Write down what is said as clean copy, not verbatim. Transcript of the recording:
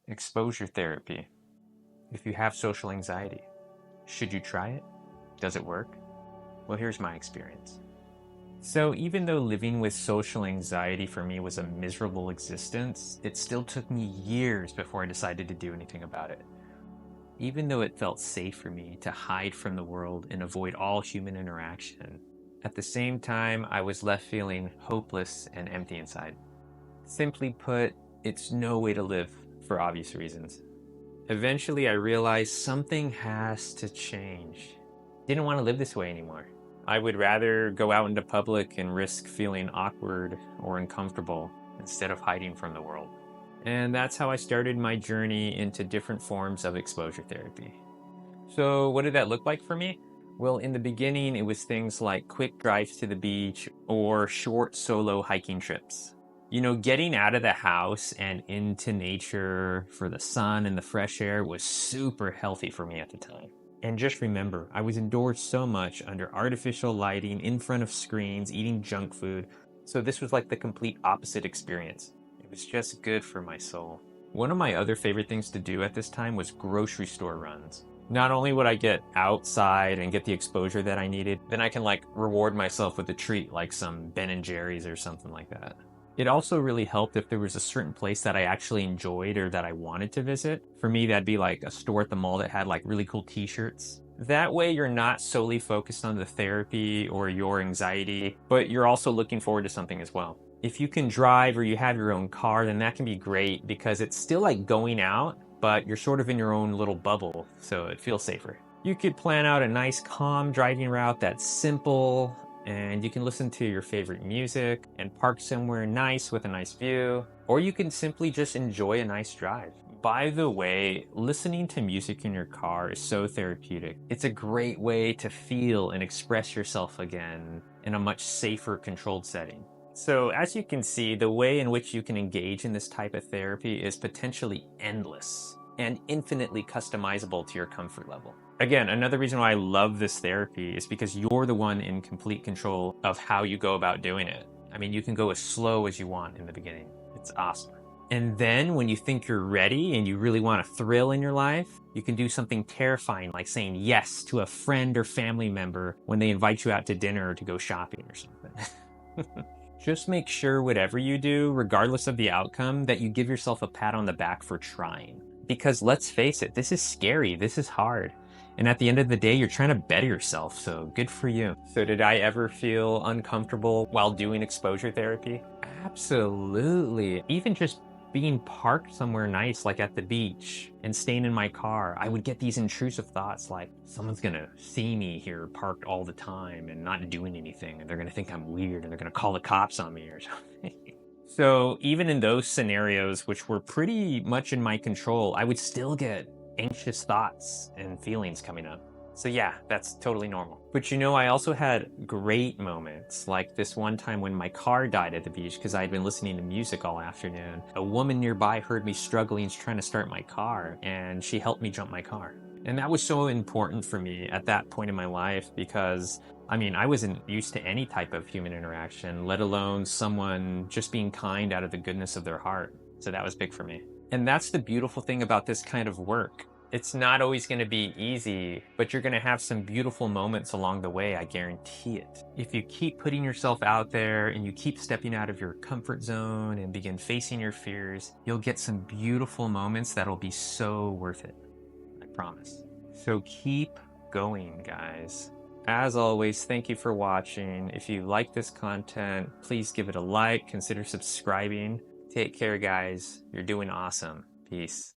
Exposure therapy. If you have social anxiety, should you try it? Does it work? Well, here's my experience. So, even though living with social anxiety for me was a miserable existence, it still took me years before I decided to do anything about it. Even though it felt safe for me to hide from the world and avoid all human interaction, at the same time, I was left feeling hopeless and empty inside. Simply put, it's no way to live for obvious reasons. Eventually, I realized something has to change. Didn't want to live this way anymore. I would rather go out into public and risk feeling awkward or uncomfortable instead of hiding from the world. And that's how I started my journey into different forms of exposure therapy. So, what did that look like for me? Well, in the beginning, it was things like quick drives to the beach or short solo hiking trips. Getting out of the house and into nature for the sun and the fresh air was super healthy for me at the time. And just remember, I was indoors so much under artificial lighting, in front of screens, eating junk food. So this was like the complete opposite experience. It was just good for my soul. One of my other favorite things to do at this time was grocery store runs. Not only would I get outside and get the exposure that I needed, then I can reward myself with a treat like some Ben and Jerry's or something like that. It also really helped if there was a certain place that I actually enjoyed or that I wanted to visit. For me, that'd be like a store at the mall that had really cool t-shirts. That way you're not solely focused on the therapy or your anxiety, but you're also looking forward to something as well. If you can drive or you have your own car, then that can be great because it's still like going out, but you're sort of in your own little bubble, so it feels safer. You could plan out a nice, calm driving route that's simple, and you can listen to your favorite music and park somewhere nice with a nice view, or you can simply just enjoy a nice drive. By the way, listening to music in your car is so therapeutic. It's a great way to feel and express yourself again in a much safer, controlled setting. So, as you can see, the way in which you can engage in this type of therapy is potentially endless and infinitely customizable to your comfort level. Again, another reason why I love this therapy is because you're the one in complete control of how you go about doing it. I mean, you can go as slow as you want in the beginning. It's awesome. And then when you think you're ready and you really want a thrill in your life, you can do something terrifying like saying yes to a friend or family member when they invite you out to dinner or to go shopping or something. Just make sure whatever you do, regardless of the outcome, that you give yourself a pat on the back for trying. Because let's face it, this is scary, this is hard. And at the end of the day, you're trying to better yourself, so good for you. So did I ever feel uncomfortable while doing exposure therapy? Absolutely. Even just being parked somewhere nice, like at the beach, and staying in my car, I would get these intrusive thoughts like, someone's gonna see me here parked all the time and not doing anything, and they're gonna think I'm weird, and they're gonna call the cops on me or something. So even in those scenarios, which were pretty much in my control, I would still get anxious thoughts and feelings coming up. So yeah, that's totally normal. But I also had great moments, like this one time when my car died at the beach because I had been listening to music all afternoon. A woman nearby heard me struggling trying to start my car, and she helped me jump my car. And that was so important for me at that point in my life because I wasn't used to any type of human interaction, let alone someone just being kind out of the goodness of their heart. So that was big for me. And that's the beautiful thing about this kind of work. It's not always going to be easy, but you're going to have some beautiful moments along the way, I guarantee it. If you keep putting yourself out there and you keep stepping out of your comfort zone and begin facing your fears, you'll get some beautiful moments that'll be so worth it. I promise. So keep going, guys. As always, thank you for watching. If you like this content, please give it a like, consider subscribing. Take care, guys. You're doing awesome. Peace.